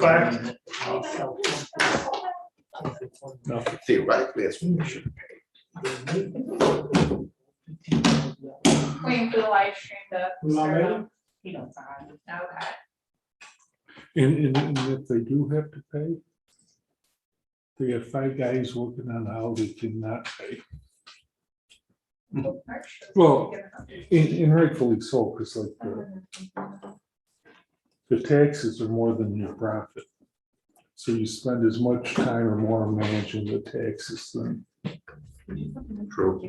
collect? No. Theoretically, that's what we should pay. Waiting for the live stream to not start ready? up. He don't sign. Okay. And if they do have to pay, they have 5 guys working on how they cannot pay. Well, and rightfully so, because like the taxes are more than your profit. So you spend as much time or more managing the taxes than. True.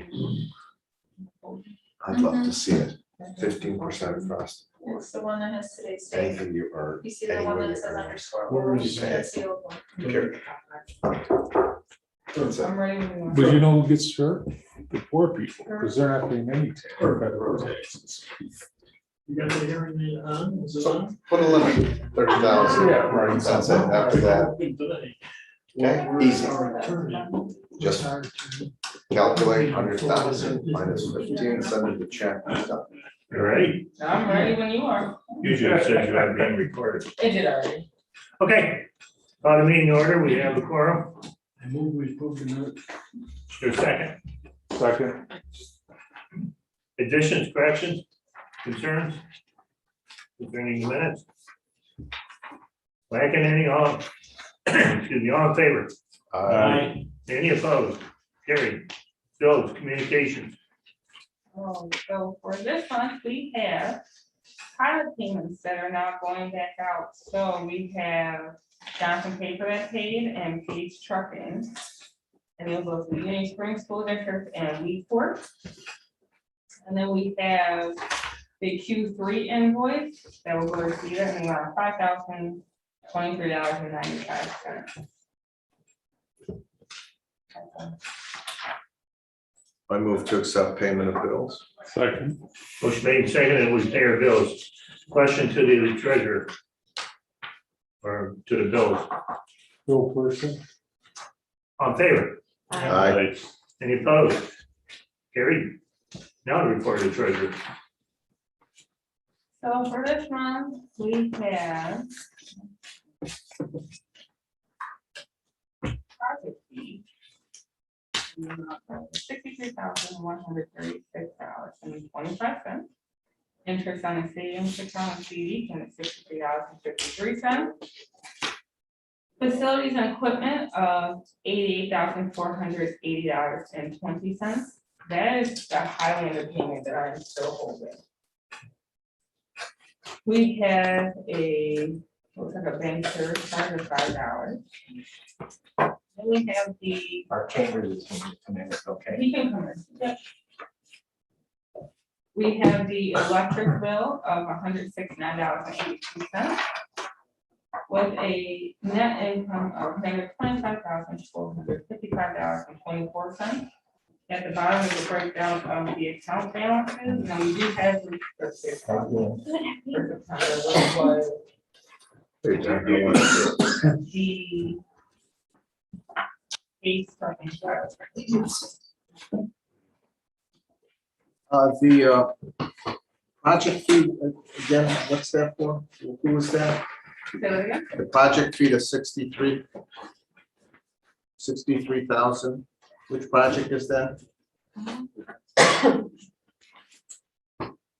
I'd love to see it, 15% across. It's the one that has today's date. Anything you earn. You see the one that says underscore? Where is it? That's the old one. Here. That's it. I'm ready when you are. But you know who gets hurt? The poor people, because they're not paying any tax, federal taxes. You got the hearing on, is it So on? put a limit, 30,000. Yeah, right. That's it, after that, Today. okay, easy. Our attorney. Just calculate 100,000 minus 15, send it to check. Done. You ready? I'm ready when you are. Usually it says you have been recorded. It did already. Okay, call the meeting order, we have a quorum, I move we approve the minute. your second. Second. Additions, corrections, concerns? Concerning the minutes? Lacking any, all, excuse me, all in favor? Any opposed? Carried. Bills, communications. Oh, so for this month, we have pilot payments that are now going back out. So we have Johnson Paper that paid and Page Trucking. And those go to the Union Springs School District and Weedport. And then we have the Q3 invoice that will go to CCIDA and around $5,023.95. I move to accept payment of bills. Second. Motion made, second, and we pay our bills. Question to the treasurer. Or to the bills. Bill person. On favor? Aye. Any opposed? Carried. Now the report of the treasurer. So for this month, we have project fee. $63,136.25. Interest on the savings account and CD and $63.53. Facilities and equipment of $88,480.20. That is the Highlander payment that I'm still holding. We have looks like a bank surcharge of $5. Then we have the, Our chambers is okay. he can come in. Yep. We have the electric bill of $169.82 with a net income of $125,455.24. At the bottom is a breakdown of the account balances. Now we do have restricted funds. For September, which was Hey, Jack, you want to- the base from insurance. The project fee, again, what's that for? Who was that? Say that again? The project fee to 63,000. Which project is that?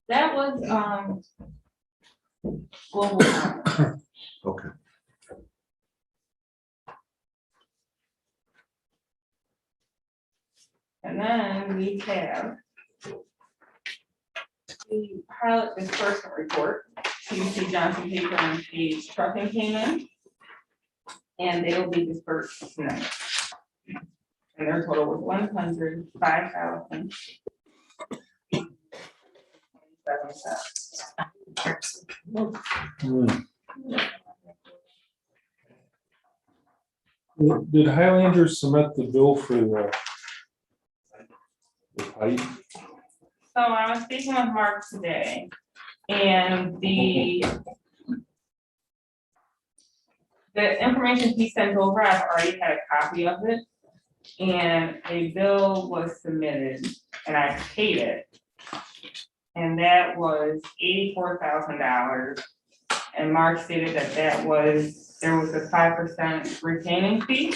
That was, global warming. Okay. And then we have the pilot disbursement report, CC Johnson Paper and Page Trucking payment. And they will be dispersed tonight. And their total was $105,000. Did Highlander submit the bill for the pipe? So I was speaking with Mark today, and the information he sent over, I've already had a copy of it. And a bill was submitted and I paid it. And that was $84,000 And Mark stated that there was a 5% retaining fee.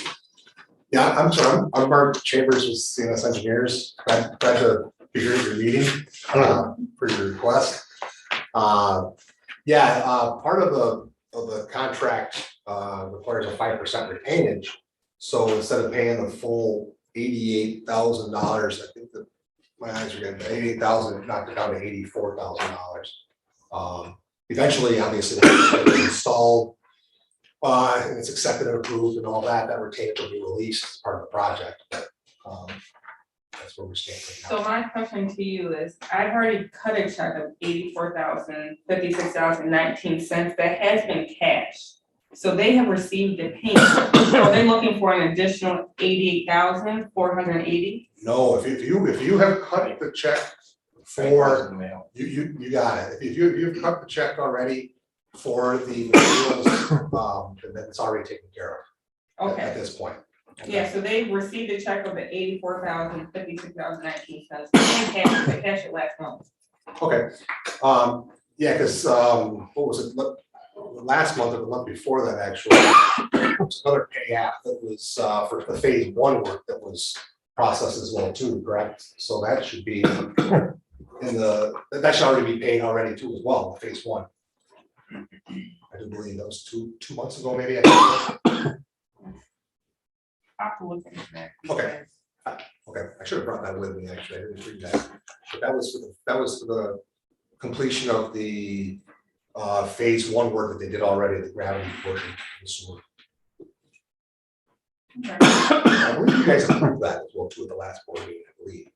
Yeah, I'm sorry, I'm Mark Chambers with CNS Engineers. Glad to be here at your meeting for your request. Part of the contract requires a 5% retainage. So instead of paying the full $88,000, I think that my eyes are getting $88,000, knocked it down to $84,000. Eventually, obviously, it's installed. And it's accepted and approved and all that, that retainage will be released as part of the project, but, that's where we're standing So right my question to you is, I've already cut a check of $86,019 that has been cashed. So they have received the payment. So they're looking for an additional $88,480. now. No, if you have cut the check for, you got it, if you've cut the check already for the materials, then it's already taken care of at Okay, this point. yeah, so they received a check of the $84,056.19. They cashed it last month. Okay, yeah, because, what was it, last month or the month before that, actually, there was another pay app that was, for the phase 1 work that was processed as well too, correct? So that should be that should already be paid already too as well, phase 1. I do believe that was two months ago, maybe. I'll have to look into that. Okay. Okay, I should have brought that with me, actually, I didn't read that, but that was for the completion of the phase 1 work that they did already, the gravity portion of the sewer. Okay. I believe you guys approved that as well too at the last board meeting, I believe,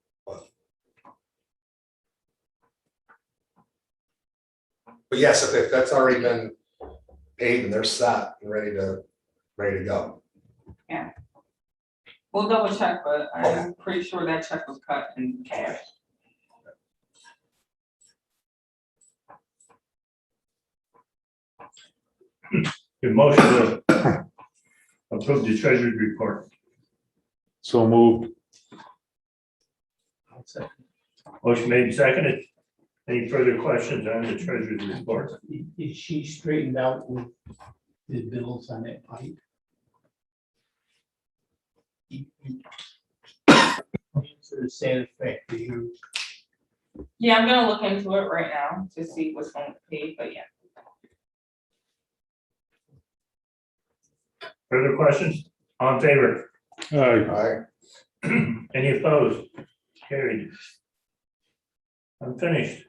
but yes, if that's already been paid and they're set and ready to go. We'll double check, but I'm pretty sure that check was cut in cash. The motion to approve the treasurer's report. So moved. Motion made and seconded. Any further questions on the treasurer's report? Is she straightened out with the bills on that pipe? Answer satisfactory. Yeah, I'm gonna look into it right now to see what's going to pay, but yeah. Further questions? All in favor? Aye. All right. Any opposed? Carried. I'm finished.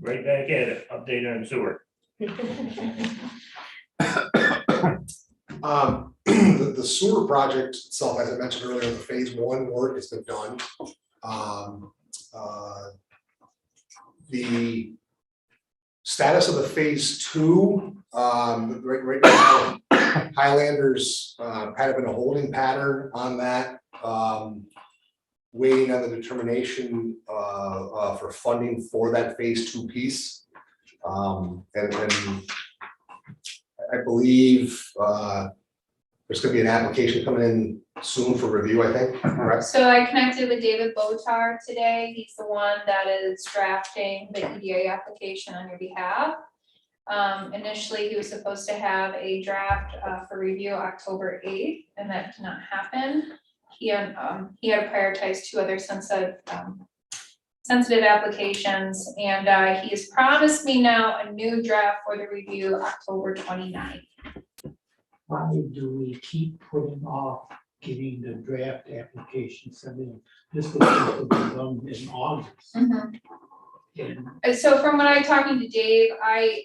Right back at it. Update on sewer. The sewer project itself, as I mentioned earlier, the phase 1 work has been done. The status of the phase 2, right now, Highlanders kind of in a holding pattern on that, waiting on the determination for funding for that phase 2 piece. And I believe there's going to be an application coming in soon for review, I think, correct? So I connected with David Botar today. He's the one that is drafting the EDA application on your behalf. Initially, he was supposed to have a draft for review October 8th, and that did not happen. He had to prioritize 2 other sensitive applications, and he has promised me now a new draft for the review October 29th. Why do we keep putting off getting the draft application submitted? This was supposed to be done in August. And And so from when I talking to Dave, I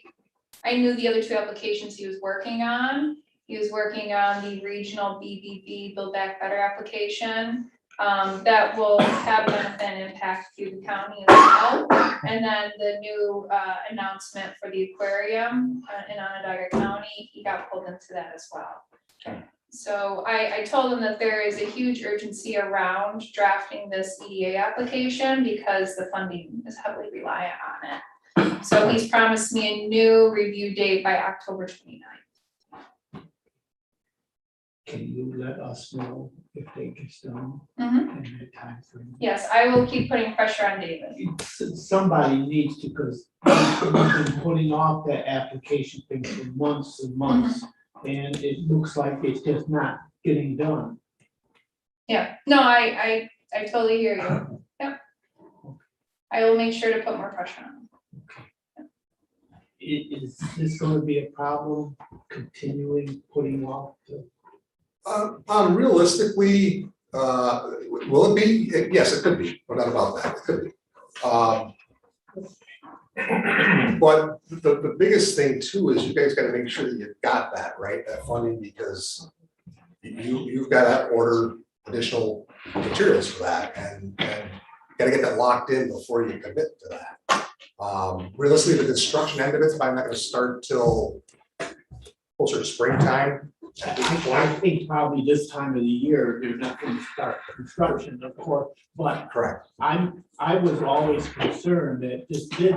knew the other 2 applications he was working on. He was working on the regional BBB Build Back Better application. That will have benefit and impact to the county as well. And then the new announcement for the aquarium in Onondaga County, he got pulled into that as well. So I told him that there is a huge urgency around drafting this EDA application because the funding is heavily reliant on it. So he's promised me a new review date by October 29th. can you let us know if they get done Mhm. in that timeframe? Yes, I will keep putting pressure on David. Somebody needs to, because we've been putting off that application thing for months and months. And it looks like it's just not getting done. Yeah, no, I totally hear you. Yep. I will make sure to put more pressure on. Is this gonna be a problem continuing putting off the? Realistically, will it be? Yes, it could be, no doubt about that, it could be. But the biggest thing too is you guys gotta make sure that you've got that, right, that funding, because you've gotta order additional materials for that, and you gotta get that locked in before you commit to that. Realistically, the construction end of it's probably not gonna start till closer to springtime. I think probably this time of the year, they're not gonna start construction, of course, but Correct. I was always concerned that this bid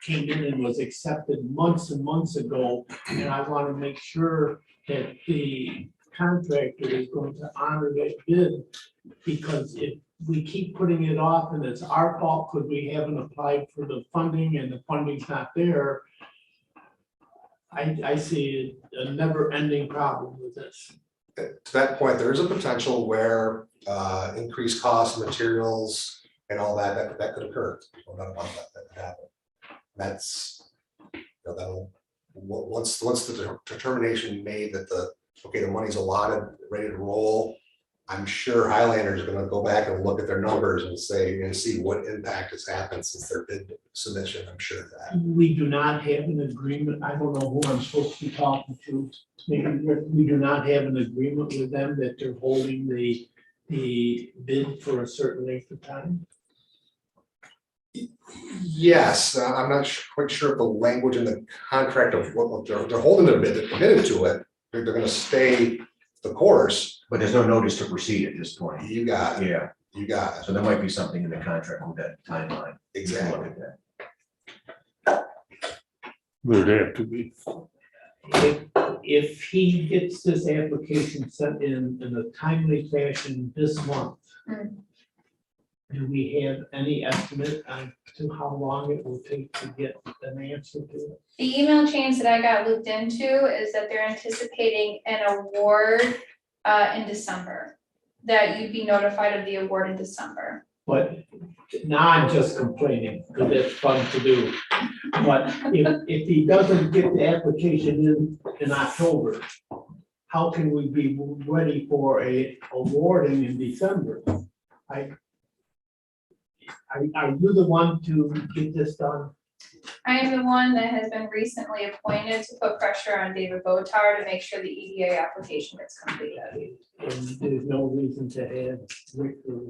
came in and was accepted months and months ago. And I wanna make sure that the contractor is going to honor that bid. Because if we keep putting it off and it's our fault, because we haven't applied for the funding and the funding's not there. I see a never-ending problem with this. To that point, there is a potential where increased costs, materials and all that could occur. No doubt about that could happen. That's, you know, that'll, once the determination made that the money's allotted, ready to roll, I'm sure Highlanders are gonna go back and look at their numbers and say, and see what impact has happened since their bid submission. I'm sure of that. We do not have an agreement, I don't know who I'm supposed to be talking to. Maybe we do not have an agreement with them that they're holding the bid for a certain length of time. Yes, I'm not quite sure of the language in the contract of what they're holding their bid, they're committed to it. They're gonna stay the course. But there's no notice to proceed at this point. You got it. Yeah, You got it. so there might be something in the contract with that timeline. Exactly. Look at that. There'd have to be. If he gets this application sent in a timely fashion this month. Mm. Do we have any estimate on to how long it will take to get an answer to it? The email chains that I got looped into is that they're anticipating an award in December. That you'd be notified of the award in December. But now I'm just complaining, because it's fun to do. But if he doesn't get the application in October, how can we be ready for a awarding in December? Are you the one to get this done? I am the one that has been recently appointed to put pressure on David Botar to make sure the EDA application gets completed. And there's no reason to have Rick or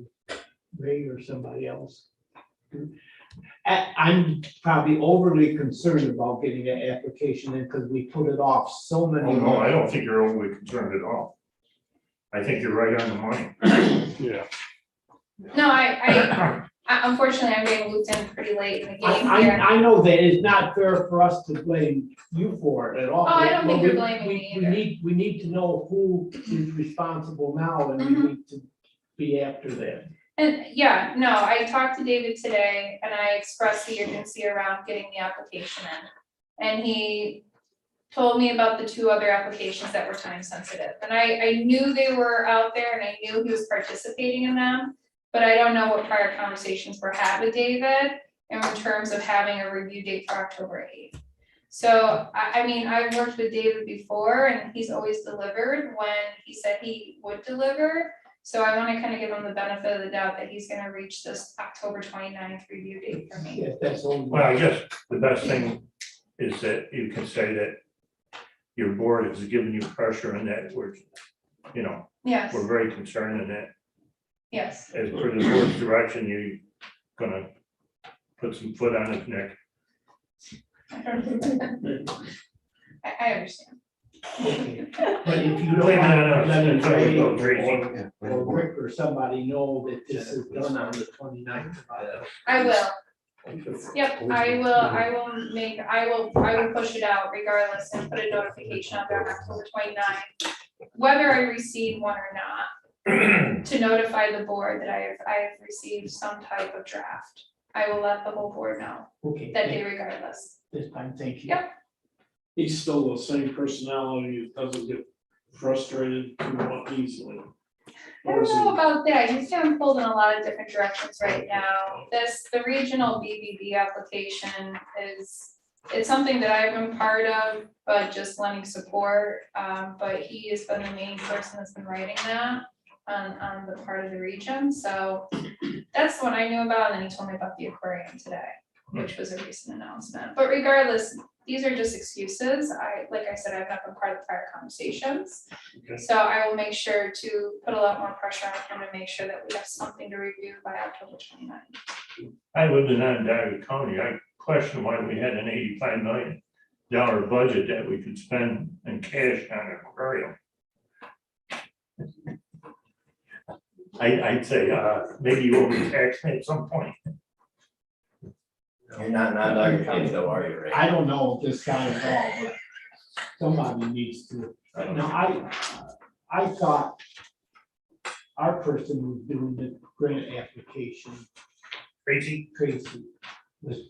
Ray or somebody else. I'm probably overly concerned about getting an application in because we put it off so many. Oh, no, I don't think you're overly concerned at all. I think you're right on the money. Yeah. No, I unfortunately, I'm getting looped in pretty late in the game here. I know that it's not fair for us to blame you for it at all. Oh, I don't think you're We- blaming me we either. We need to know who is responsible now and we Mhm. need to be after that. And yeah, no, I talked to David today and I expressed the urgency around getting the application in. And he told me about the two other applications that were time sensitive. And I knew they were out there and I knew he was participating in them. But I don't know what prior conversations were had with David in terms of having a review date for October 8th. So, I mean, I've worked with David before and he's always delivered when he said he would deliver. So I want to kind of give him the benefit of the doubt that he's going to reach this October 29th review date for me. Yes, that's only. Well, I guess the best thing is that you can say that your board has given you pressure and that we're, you know, Yes, we're very concerned and that yes. as per the board's direction, you're gonna put some foot on his neck. I understand. Okay. But if you don't Blame it on us. let That's how we Ray go crazy. or Rick or somebody know that this is done on the 29th. I will. Yep, I will push it out regardless and put a notification out there on October 29th. whether I receive one or not, to notify the board that I have received some type of draft. I will let the whole board know Okay, that day regardless. this time, thank you. Yep. He's still the same personality, doesn't get frustrated too easily. I don't know about that, he's getting pulled in a lot of different directions right now. The regional BBB application it's something that I've been part of, but just lending support. But he has been the main person that's been writing that on the part of the region, so that's what I knew about, and then he told me about the aquarium today, which was a recent announcement. But regardless, these are just excuses. Like I said, I've not been part of the prior conversations. Okay. So I will make sure to put a lot more pressure on him to make sure that we have something to review by October 29th. I lived in Onondaga County. I question why we had an $85 million budget that we could spend in cash on an aquarium. I'd say, maybe you overtaxed me at some point. You're not Onondaga County though, are you, Ray? I don't know this guy at all, but somebody needs to. Now, I thought our person was doing the grant application, Tracy? Tracy.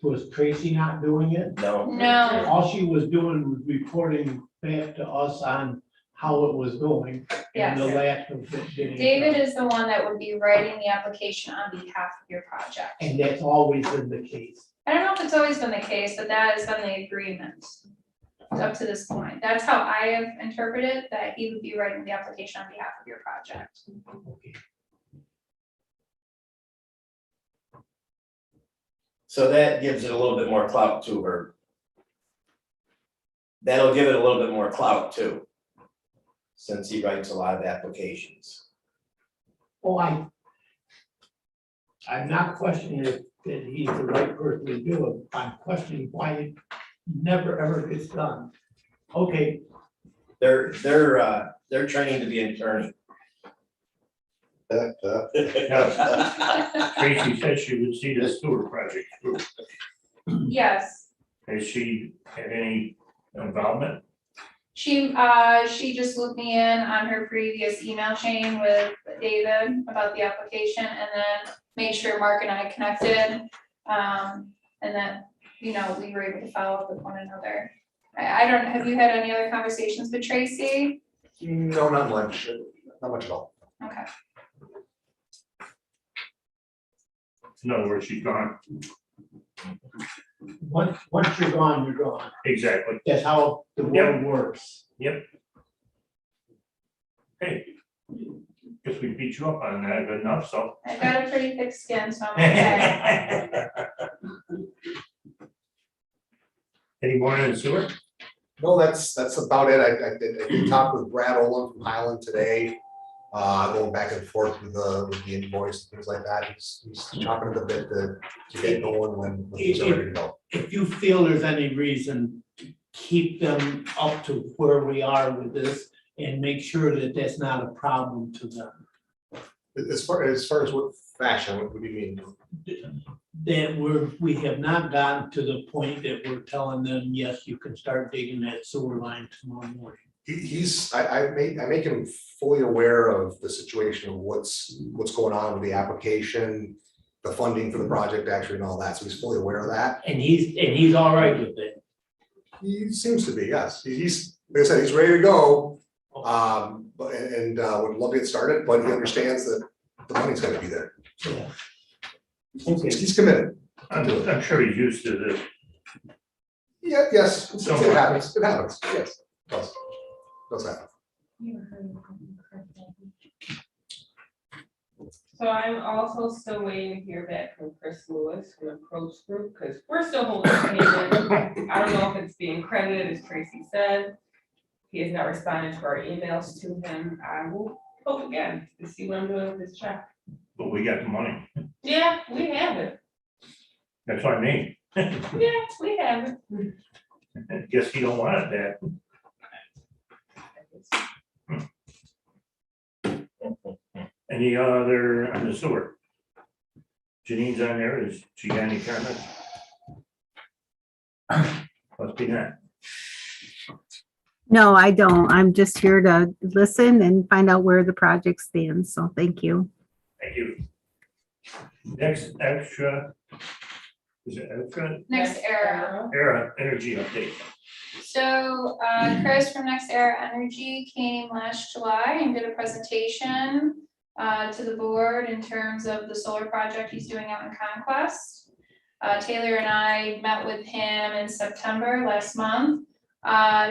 Was Tracy not doing it? No. No, All she was doing was reporting back to us on how it was going. And the yes. last of it didn't. David is the one that would be writing the application on behalf of your project. And that's always been the case. I don't know if it's always been the case, but that has been the agreement up to this point. That's how I have interpreted that he would be writing the application on behalf of your project. Okay. So that gives it a little bit more clout to her. That'll give it a little bit more clout too, since he writes a lot of applications. Oh, I'm not questioning that he's the right person to do it. I'm questioning why it never ever gets done. Okay, They're training to be an attorney. Tracy said she would see the sewer project through. Yes, Has she had any involvement? she just looped me in on her previous email chain with David about the application and then made sure Mark and I connected. And that, we were able to follow up with one another. I don't, have you had any other conversations with Tracy? No, not much at all. Okay. In other words, she's gone. once you're gone, you're gone. Exactly. That's how the world works. Hey, guess we beat you up on that good enough, so. I've got a pretty thick skin, so I'm okay. Any more in the sewer? No, that's about it. I did talk with Brad Olin from Highland today. Going back and forth with the invoice, things like that. He's chopping it a bit to get going when he's ready to go. If you feel there's any reason, keep them up to where we are with this and make sure that that's not a problem to them. As far as what fashion, what do you mean? That we have not gotten to the point that we're telling them, yes, you can start digging that sewer line tomorrow morning. I make him fully aware of the situation of what's going on with the application, the funding for the project actually and all that, so he's fully aware of that. And he's all right with it. He seems to be, yes, he's, like I said, he's ready to go. But would love to get started, but he understands that the money's gotta be there. Yeah. He's committed. I'm sure he's used to this. Yeah, yes, it happens, yes, does happen. So I'm also still waiting to hear back from Chris Lewis from the Approach Group, because we're still holding payment. I don't know if it's being credited, as Tracy said. He has not responded to our emails to him. I will hope again to see what I'm doing with this check. But we got the money. Yeah, we have it. That's what I mean. Yeah, we have it. Guess he don't want it that. Any other on the sewer? Janine's on there. Is she got any comments? Must be not. No, I don't. I'm just here to listen and find out where the project stands. So thank you. Thank you. Next, extra. Is it extra? Next era. Era energy update. So Chris from Next Era Energy came last July and did a presentation to the board in terms of the solar project he's doing out in Conquest. Taylor and I met with him in September last month,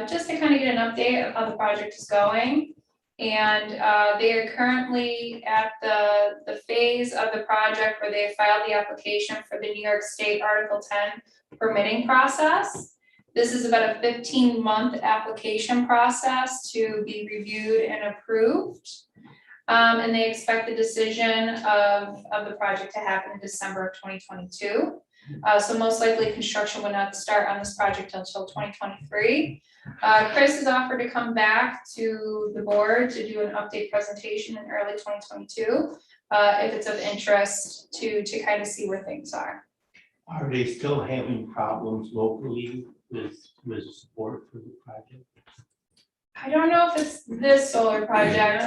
just to kind of get an update of how the project is going. And they are currently at the phase of the project where they filed the application for the New York State Article 10 permitting process. This is about a 15-month application process to be reviewed and approved. And they expect the decision of the project to happen in December of 2022. So most likely construction would not start on this project until 2023. Chris has offered to come back to the board to do an update presentation in early 2022, if it's of interest to kind of see where things are. Are they still having problems locally with support for the project? I don't know if it's this solar project.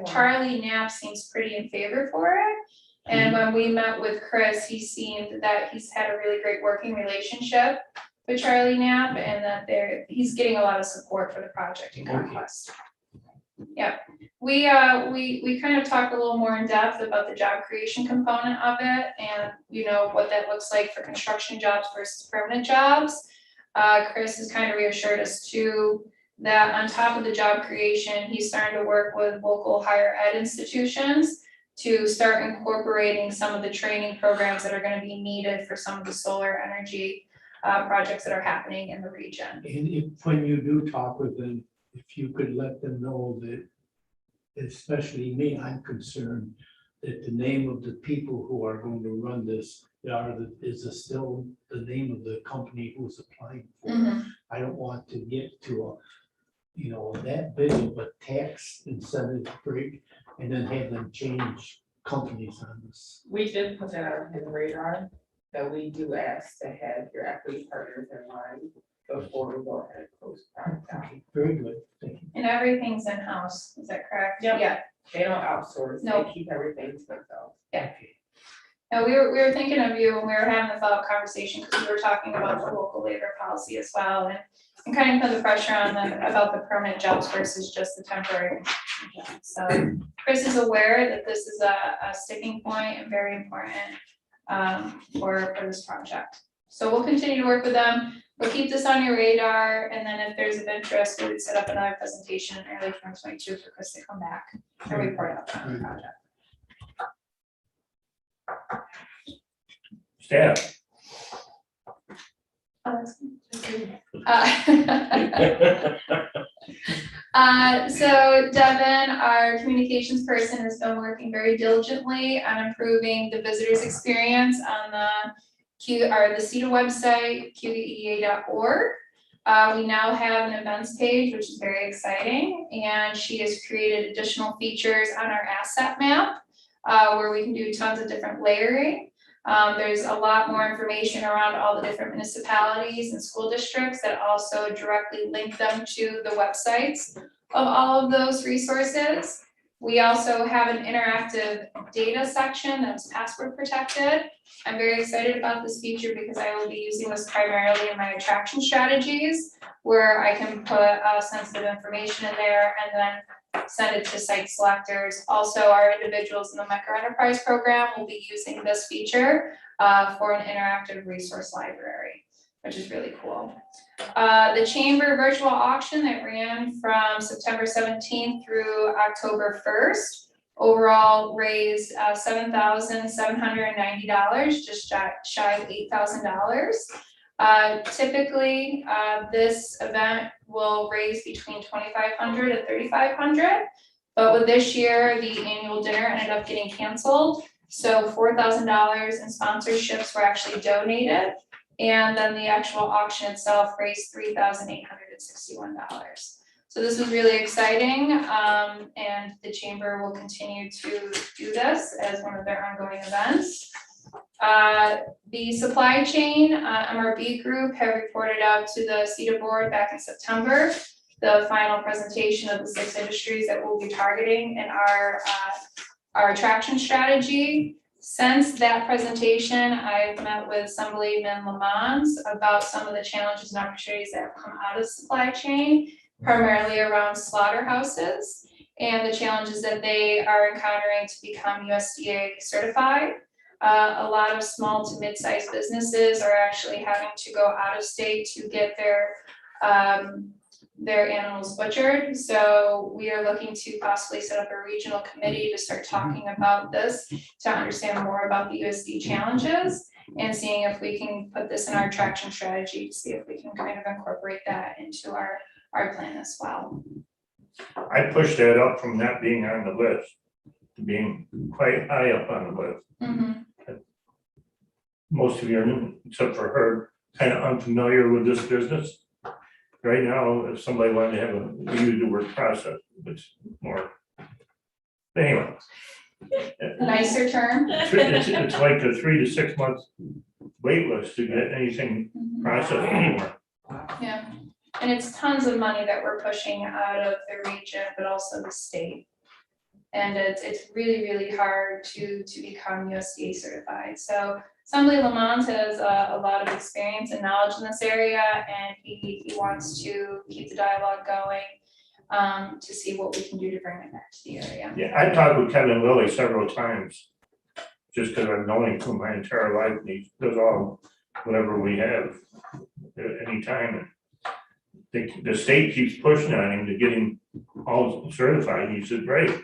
Charlie Knapp seems pretty in favor for it. And when we met with Chris, he seemed that he's had a really great working relationship with Charlie Knapp and that he's getting a lot of support for the project in Conquest. Yeah, we kind of talked a little more in depth about the job creation component of it and what that looks like for construction jobs versus permanent jobs. Chris has kind of reassured us too that on top of the job creation, he's starting to work with local higher ed institutions to start incorporating some of the training programs that are going to be needed for some of the solar energy projects that are happening in the region. And if, when you do talk with them, if you could let them know that, especially me, I'm concerned that the name of the people who are going to run this is still the name of the company who's applying for it. I don't want to get to that big of a tax incentive break and then have them change companies on this. We did put that on his radar, that we do ask to have your equity partners in mind before we go ahead and close the project out. Okay, very good, thank you. And everything's in-house, is that correct? Yep. Yeah. They don't outsource, No. they keep everything to themselves. Now, we were thinking of you when we were having the follow-up conversation because we were talking about the local labor policy as well and kind of put the pressure on them about the permanent jobs versus just the temporary jobs. So Chris is aware that this is a sticking point and very important for this project. So we'll continue to work with them. We'll keep this on your radar, and then if there's of interest, we would set up another presentation in early 2022 for Chris to come back and report out on the project. Staff. So Devin, our communications person, has been working very diligently on improving the visitors experience on the CCIDA website, qdea.org. We now have an events page, which is very exciting, and she has created additional features on our asset map where we can do tons of different layering. There's a lot more information around all the different municipalities and school districts that also directly link them to the websites of all of those resources. We also have an interactive data section that's password protected. I'm very excited about this feature because I will be using this primarily in my attraction strategies, where I can put sensitive information in there and then send it to site selectors. Also, our individuals in the Micro Enterprise program will be using this feature for an interactive resource library, which is really cool. The Chamber virtual auction that ran from September 17th through October 1st overall raised $7,790, just shy of $8,000. Typically, this event will raise between $2,500 and $3,500, but with this year, the annual dinner ended up getting canceled. So $4,000 in sponsorships were actually donated. And then the actual auction itself raised $3,861. So this was really exciting, and the Chamber will continue to do this as one of their ongoing events. The supply chain MRB group have reported out to the CCIDA board back in September the final presentation of the 6 industries that we'll be targeting in our attraction strategy. Since that presentation, I've met with Assemblyman Lamont about some of the challenges and opportunities that have come out of supply chain, primarily around slaughterhouses, and the challenges that they are encountering to become USDA certified. A lot of small to mid-sized businesses are actually having to go out of state to get their animals butchered. So we are looking to possibly set up a regional committee to start talking about this, to understand more about the USD challenges, and seeing if we can put this in our traction strategy to see if we can kind of incorporate that into our plan as well. I pushed that up from not being on the list to being quite high up on the list. Mm-hmm. Most of you are, except for her, kind of unfamiliar with this business. Right now, if somebody wanted to have we use the word process, it's more. Anyway. Nicer term. It's like a 3 to 6 months wait list to get anything processed anywhere. Yeah, and it's tons of money that we're pushing out of the region, but also the state. And it's really, really hard to become USDA certified. So Assembly Lamont has a lot of experience and knowledge in this area, and he wants to keep the dialogue going to see what we can do to bring it back to the area. Yeah, I talked with Kevin Lilly several times, just because I've known him for my entire life, and he does all, whatever we have at any time. The state keeps pushing on him to get him all certified. He said, great.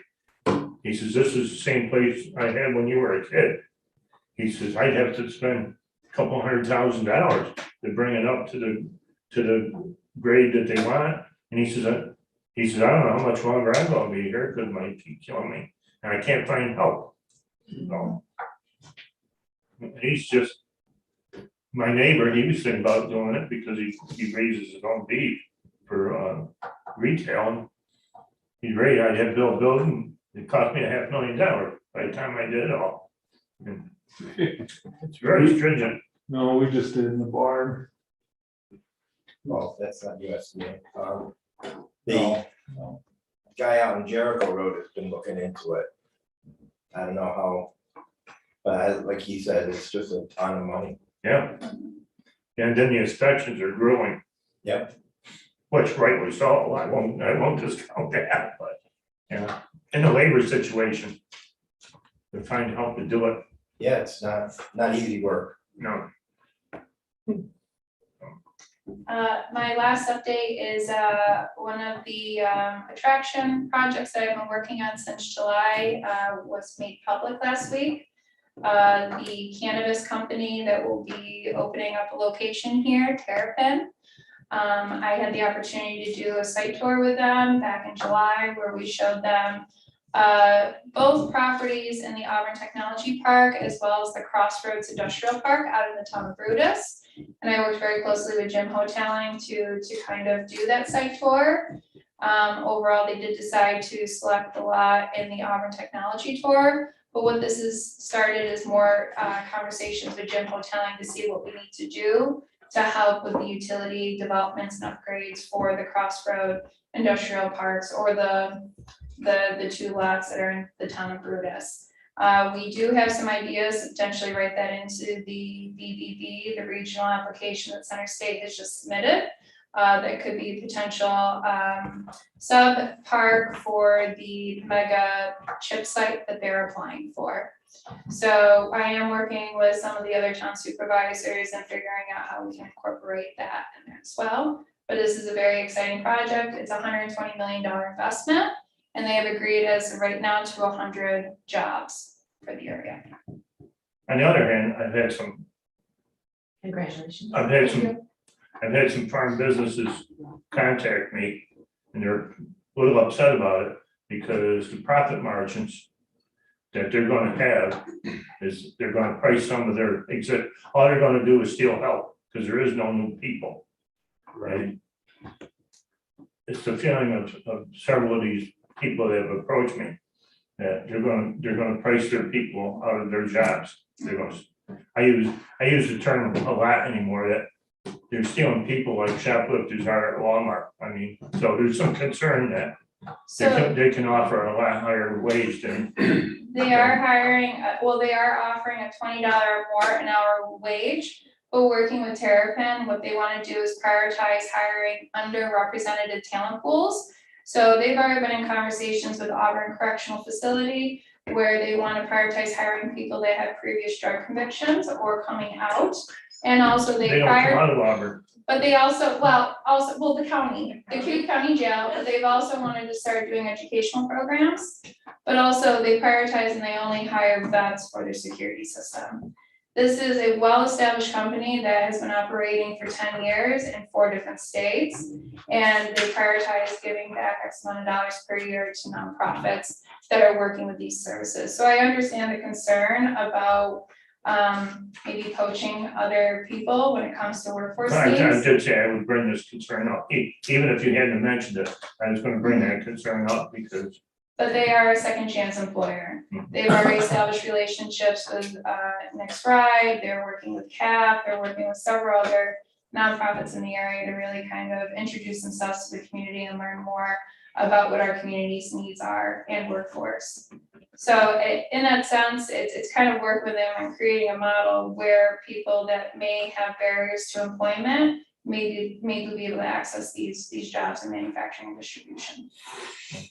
He says, this is the same place I had when you were a kid. He says, I'd have to spend a couple $100,000 to bring it up to the grade that they want. And he says, I don't know how much longer I'm gonna be here because my keep killing me and I can't find help. So he's just, my neighbor, he was thinking about doing it because he raises his own beef for retail. He's ready, I'd have built a building, it cost me $500,000 by the time I did it all. And it's very stringent. No, we just did in the barn. Well, that's not USDA. No, The no. guy out in Jericho Road has been looking into it. I don't know how, but like he said, it's just a ton of money. Yeah. And then the inspections are growing, Yep. which rightly so, I won't discount that, but, yeah, in the labor situation. To find help to do it, Yeah, it's not easy work. no, My last update is one of the attraction projects that I've been working on since July was made public last week. The cannabis company that will be opening up a location here, Terrapin. I had the opportunity to do a site tour with them back in July where we showed them both properties in the Auburn Technology Park as well as the Crossroads Industrial Park out in the town of Brutus. And I worked very closely with Jim Hoteling to kind of do that site tour. Overall, they did decide to select the lot in the Auburn Technology Tour. But what this has started is more conversations with Jim Hoteling to see what we need to do to help with the utility developments and upgrades for the Crossroad Industrial Parks or the 2 lots that are in the town of Brutus. We do have some ideas to potentially write that into the BBB, the regional application that Center State has just submitted. That could be potential sub park for the mega chip site that they're applying for. So I am working with some of the other town supervisors and figuring out how we can incorporate that in there as well. But this is a very exciting project. It's a $120 million investment. And they have agreed as of right now to 100 jobs for the area. on the other hand, I've had some Congratulations. I've had some farm businesses contact me and they're a little upset about it because the profit margins that they're gonna have is they're gonna price some of their all they're gonna do is steal help because there is no new people. Right? It's the feeling of several of these people that have approached me that they're gonna price their people out of their jobs. They're gonna, I use the term a lot anymore that they're stealing people like shoplifters are at Walmart. I mean, so there's some concern that So they can offer a lot higher wage than, they are hiring, well, they are offering a $20 more an hour wage. But working with Terrapin, what they want to do is prioritize hiring underrepresented talent pools. So they've already been in conversations with Auburn Correctional Facility where they want to prioritize hiring people that have previous drug convictions or coming out. And also they they don't come prior, out of Auburn. but they also, the county, the Cuyahoga County Jail, but they've also wanted to start doing educational programs. But also they prioritize and they only hire vets for their security system. This is a well-established company that has been operating for 10 years in 4 different states. And they prioritize giving back X amount of dollars per year to nonprofits that are working with these services. So I understand the concern about maybe poaching other people when it comes to workforce I needs. did say I would bring this concern up, even if you hadn't mentioned it, I was gonna bring that concern up because. But they are a second chance employer. They've already established relationships with Next Ride, they're working with CAP, they're working with several other nonprofits in the area to really kind of introduce themselves to the community and learn more about what our community's needs are and workforce. So in that sense, it's kind of work with them and creating a model where people that may have barriers to employment maybe be able to access these jobs in manufacturing and distribution. As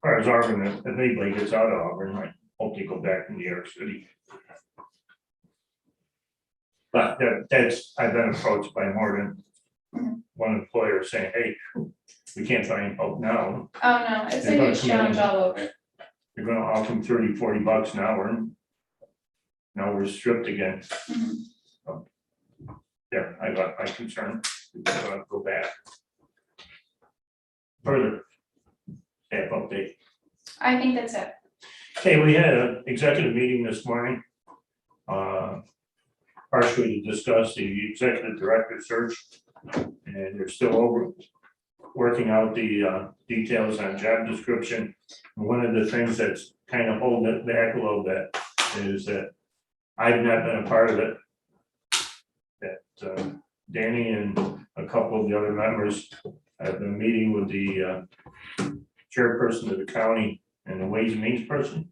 far as Auburn, if anybody gets out of Auburn, I hope they go back to New York City. But that's, I've been approached by more than one employer saying, hey, we can't find help now. Oh, no, it's a They're gonna huge come in. challenge all over. They're gonna offer them $30-40 an hour. And now we're stripped again. Mhm. So, yeah, I got my concern. We're gonna go back. Further. Staff update. I think that's it. Okay, we had an executive meeting this morning. Partially to discuss the executive director search. And they're still working out the details on job description. One of the things that's kind of holding it back a little bit is that I've not been a part of it. That Danny and a couple of the other members have been meeting with the chairperson of the county and the ways and means person.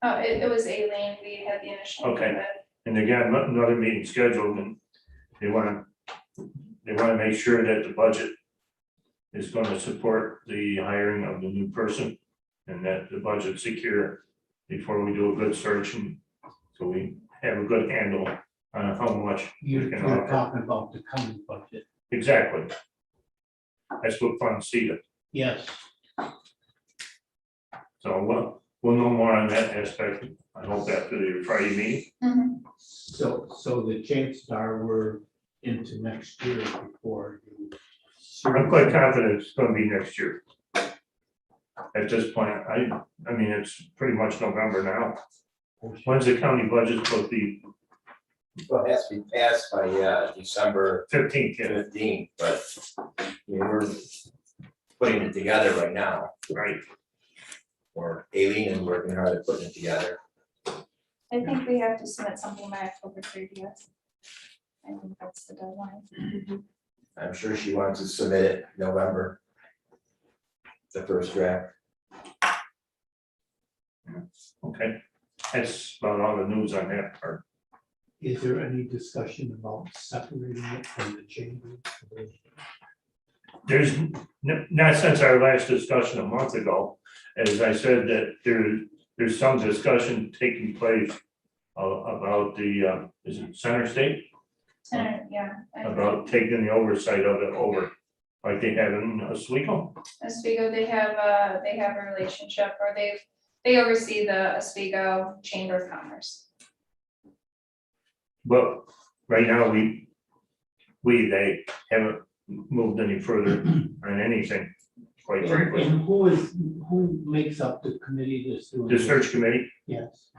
Oh, it was Aileen, we had the initial. Okay. agreement. And again, another meeting scheduled, and they want to make sure that the budget is going to support the hiring of the new person and that the budget's secure before we do a good search, and so we have a good handle on how much we You're can offer. talking about the county budget. Exactly. That's what funds CCIDA. Yes. So we'll know more on that aspect, I hope, after the Friday meeting. Mhm. So the chances are we're into next year before you. I'm quite confident it's gonna be next year. At this point, I mean, it's pretty much November now. When's the county budget supposed to be? Well, it has to be passed by December 15th, yeah, 15th, but I mean, we're putting it together right now, right? or Aileen is working hard at putting it together. I think we have to submit something by October 30th. I think that's the deadline. I'm sure she wants to submit it November. The first draft. Okay, that's about all the news on that part. Is there any discussion about separating it from the chamber? There's, not since our last discussion a month ago, as I said, that there's some discussion taking place about the, is it Center State? Yeah. About taking the oversight of it over, like they have in Oswego. Oswego, they have a relationship, or they oversee the Oswego Chamber of Commerce. But right now, they haven't moved any further on anything, quite frankly. And who makes up the committee that's doing? The this? search committee, Yes.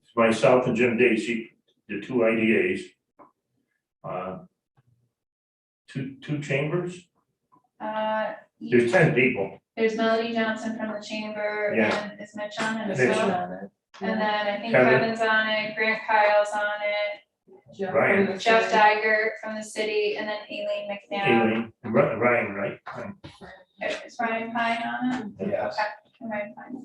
it's myself and Jim Dacey, the two IDAs. Two chambers, there's 10 people. There's Melody Johnson from the chamber, Yeah. and is Mitch on it as Mitch. well? And then I think Kevin. Kevin's on it, Grant Kyle's on it, Ryan. Jeff Diger from the city, and then Aileen McNabb. Aileen, Ryan, right? Is Ryan Pine on it? Yes. Okay, Ryan Pine.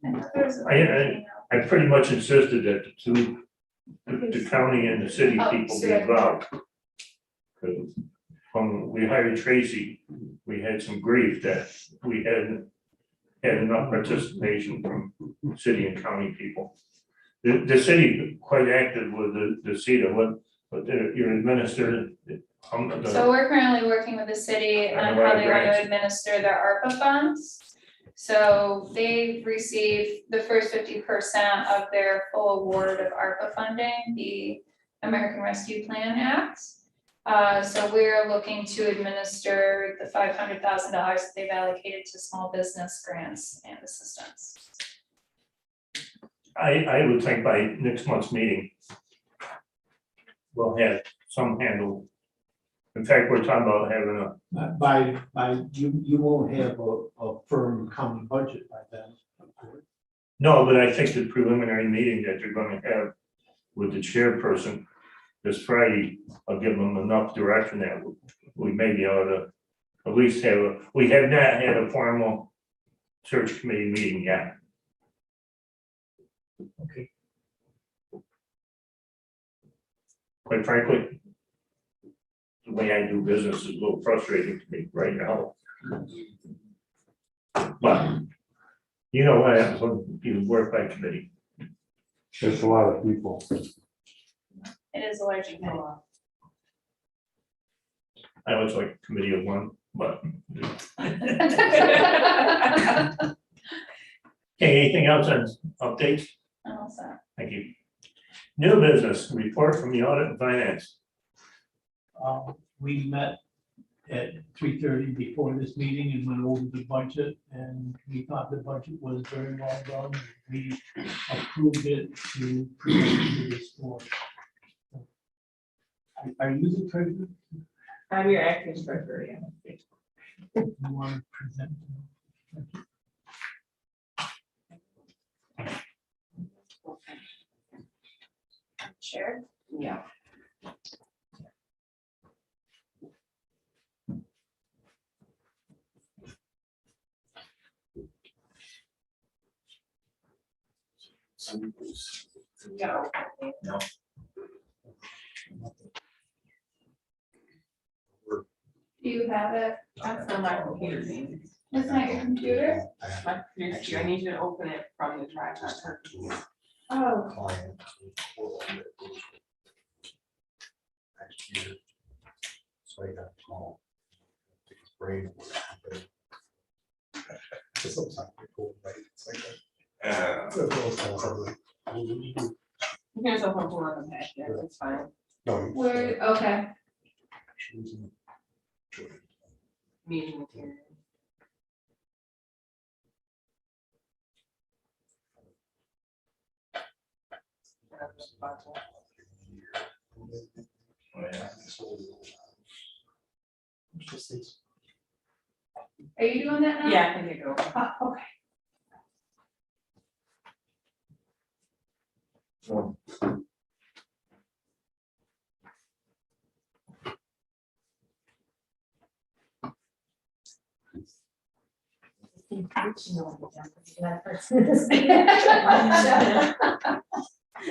I thought there was a- I pretty much insisted that the county and the city Oh, people be sorry. involved. 'Cause when we hired Tracy, we had some grief that we hadn't had enough participation from city and county people. The city quite active with the CCIDA, but your administrator. So we're currently working with the city And on the how they want grants. to administer their ARPA funds. So they've received the first 50% of their full award of ARPA funding, the American Rescue Plan Act. So we're looking to administer the $500,000 that they've allocated to small business grants and assistance. I would think by next month's meeting, we'll have some handle. In fact, we're talking about having a, You won't have a firm county budget by then. no, but I think the preliminary meeting that they're gonna have with the chairperson this Friday, I'll give them enough direction that we maybe ought to at least we have not had a formal search committee meeting yet. Okay. Quite frankly, the way I do business is a little frustrating to me right now. But you know what happens when you work by committee. There's a lot of people. It is a large committee. I always like a committee of one, but. Okay, anything else on updates? Also, Thank you. New business, report from the audit and finance. We met at 3:30 before this meeting and went over the budget, and we thought the budget was very well done. We approved it to present to this board. Are you the treasurer? I'm your acting treasurer, yeah. You want to present? sure. Yeah. No. No. Do you have it? That's on my computer. That's not your computer? My computer's here. I need you to open it from the drive. Oh, Client. Next year. So I got a call. Pick his brain. It's sometimes pretty cool, right? It's like that. Here's a whole lot of that, yeah, it's fine. No. where, okay. Meeting material. Are you doing that now? Yeah, I can take it over. Okay.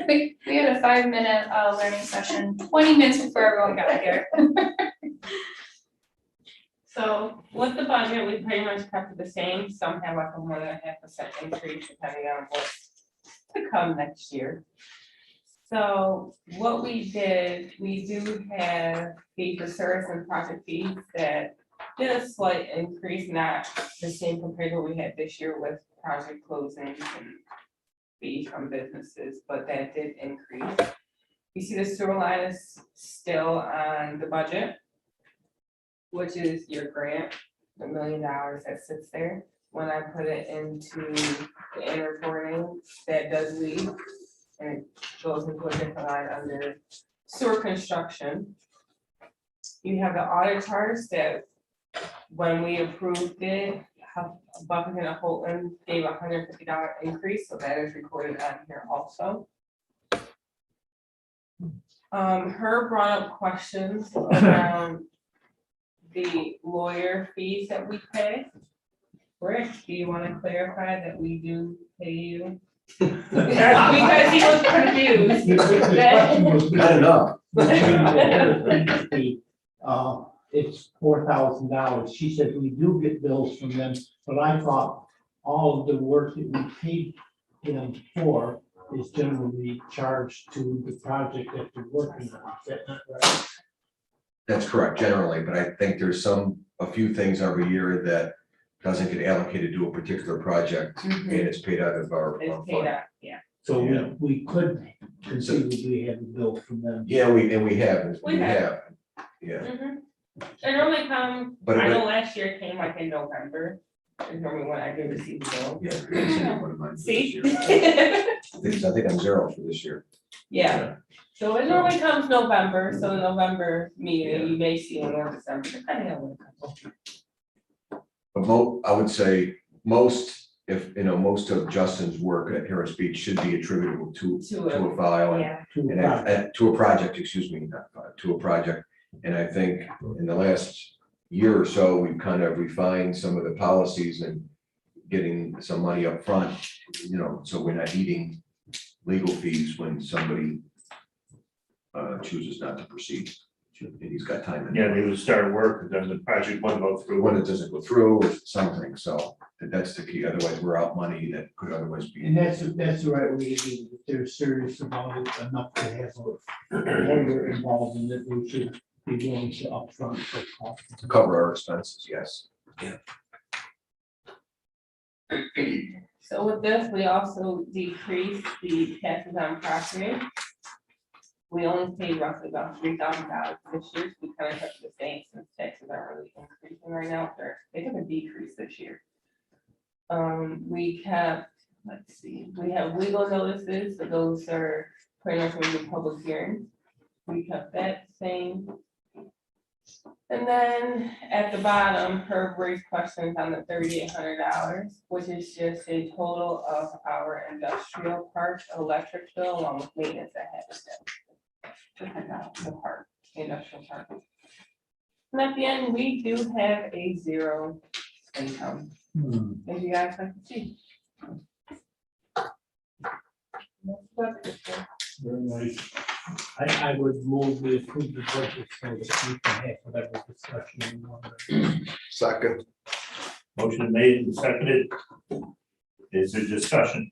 We had a 5-minute learning session, 20 minutes before everyone got here. So with the budget, we pretty much kept it the same. Some have like a more than 0.5% increase depending on what's to come next year. So what we did, we do have fee for service and project fees that did a slight increase, not the same compared to what we had this year with project closings and fees from businesses, but that did increase. You see the sewer line is still on the budget, which is your grant, the $1 million that sits there. When I put it into the in reporting, that does leave, and it goes into a different line under sewer construction. You have the audit charts that when we approved it, Buffington and Holton gave $150 increase, so that is recorded on here also. Her brought up questions around the lawyer fees that we pay. Rick, do you want to clarify that we do pay you? Because he was confused. Not enough. It's $4,000. She said we do get bills from them, but I thought all of the work that we paid them for is generally charged to the project that they're working on. Is that not right? That's correct, generally, but I think there's a few things every year that doesn't get allocated to a particular project and it's paid out of our It's fund. paid out, yeah. So we could conceivably have a bill from them. Yeah, we have, We have. yeah. It normally comes, But I it- know last year it came like in November, is normally when I do receive the bill. Yeah, it's in one of mine for this See? year. I think I'm zero for this year. Yeah, so it normally comes November, so the November meeting, you may see one or December, depending on when it comes. But I would say most of Justin's work at Harris Beach should be attributable to a file and Yeah, to a project, excuse me, not to a project. And I think in the last year or so, we've kind of refined some of the policies and getting some money up front, so we're not eating legal fees when somebody chooses not to proceed. And he's got time. in it. Yeah, they would start work and then the project won't go through. When it doesn't go through or something, so that's the key. Otherwise, we're out money that could otherwise be. And that's the right way to do it. If they're serious about it enough to have a lawyer involved in it, we should be willing to upfront the cost. To cover our expenses, yes. so with this, we also decreased the taxes on property. We only paid roughly about $3,000 this year, so we kind of kept the same since taxes aren't really increasing right now, they took a decrease this year. We kept, let's see, we have legal notices, so those are pretty much when we do public hearings. We kept that same. And then at the bottom, Herb raised questions on the $3,800, which is just a total of our industrial park electric bill along with maintenance that had to the park, industrial park. And at the end, we do have a zero income, as you guys like to see. Very nice. I would move we approve the budget so that we can have whatever discussion we want. Second. Motion made and seconded. Is there discussion?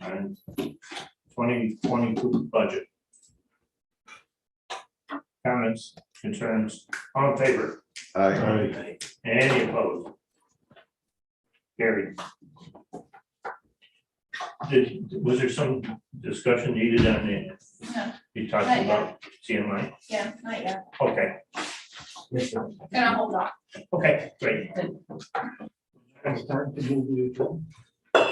On 2022 budget. Comments, concerns, all in favor? Aye. Any opposed? Carried. Was there some discussion needed on the, No, you talked Not about CMI? yeah, not yet. Okay, Gonna hold off. okay, great. It's time to move the adjournment.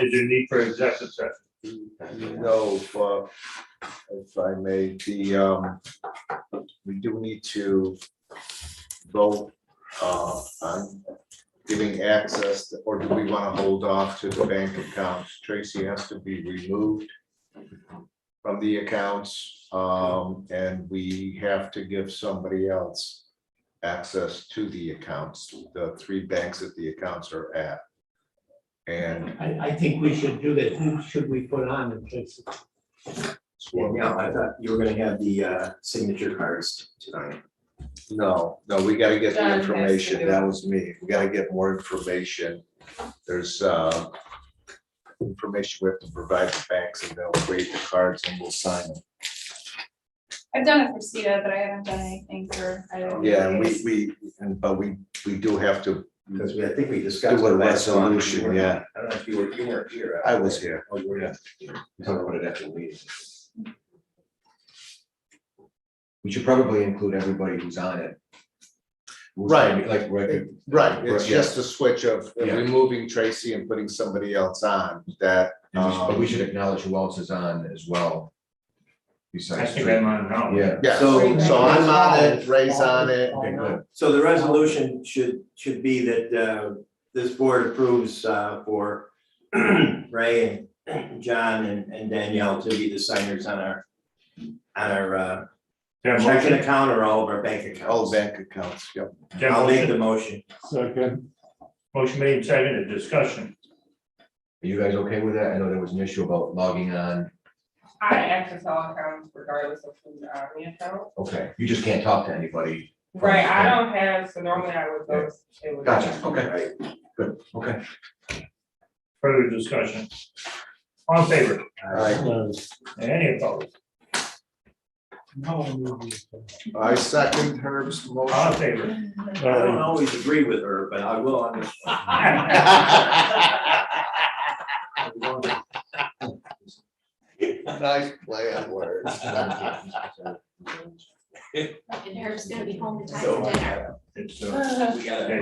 Is there need for executive session? No, if I may, we do need to vote on giving access, or do we want to hold off to the bank accounts? Tracy has to be removed from the accounts, and we have to give somebody else access to the accounts, the 3 banks that the accounts are at. And I think we should do that. Who should we put on in place? Yeah, I thought you were gonna have the signature cards tonight. no, we gotta get John the has to information. do That it. was me. We gotta get more information. There's information we have to provide the banks, and they'll create the cards and we'll sign them. I've done it for CCIDA, but I haven't done anything for. either of Yeah, and these. but we do have to Because I think we discussed. do a it last month. resolution, yeah. I don't know if you weren't here. I was here. Oh, you were not. We talked about it after the meeting. We should probably include everybody who's on it. Right. Like, Right, it's yeah. just a switch of Yeah. removing Tracy and putting somebody else on that. But we should acknowledge who else is on as well. I Besides. think I'm on now. Yeah. Yeah, So- so I'm on it, Ray's on it. Okay, good. So the resolution should be that this board approves for Ray and John and Danielle to be the signers on our Yeah, checking motion, account or all of our bank All accounts. bank accounts, yep. yeah, I'll make the motion, motion. Second, motion made, seconded, discussion. Are you guys okay with that? I know there was an issue about logging on. I access all accounts regardless of who's on the account. Okay, you just can't talk to anybody. Right, I don't have, so normally I would go. it would- Gotcha, okay, good, okay. Further discussion. All in favor? uh, Any opposed? No, I'm moving. I second Herb's All in motion. favor? I don't always agree with her, but I will on this one. Nice play on words. And Herb's gonna be home in time So, for dinner. It's, we gotta- yeah,